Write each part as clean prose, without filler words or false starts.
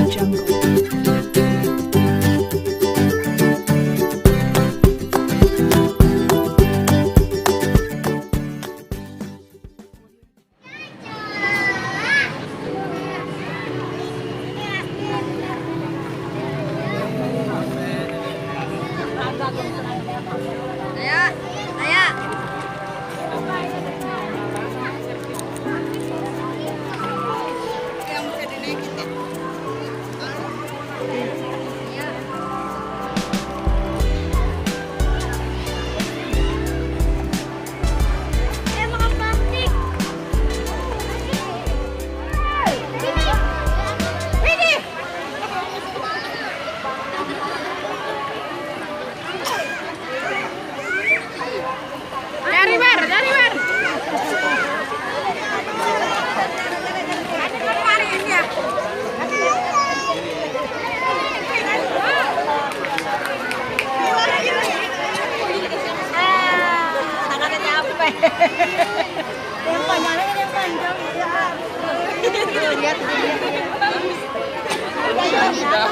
Yang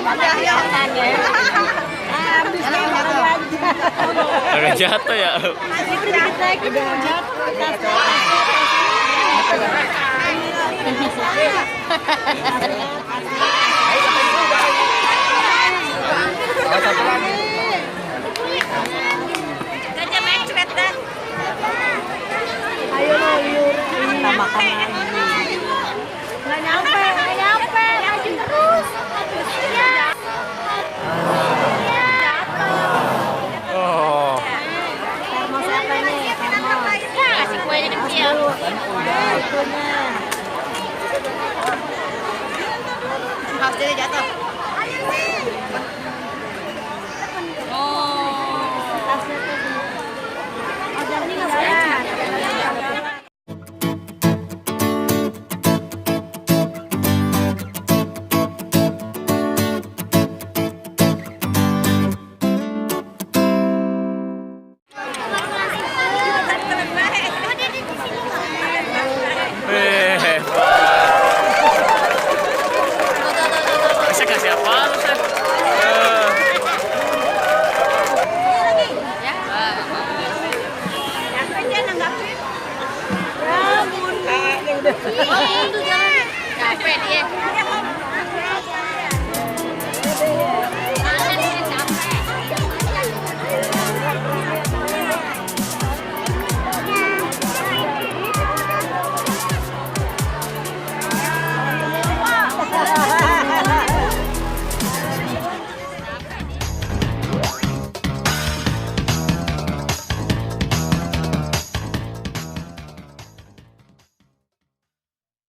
panjangnya ini yang panjang. Agak jatuh ya. Dikit lagi mau jatuh. Ayo lo yuk, kita makan lagi. Nggak nyampe, maju terus. Ya. Oh. Termos apa nih? Termos. Kasih kuenya kecil. Udah, itunya. Hasilnya jatuh. Tasnya tadi. Ordernya nggak boleh. Bisa kasih apa?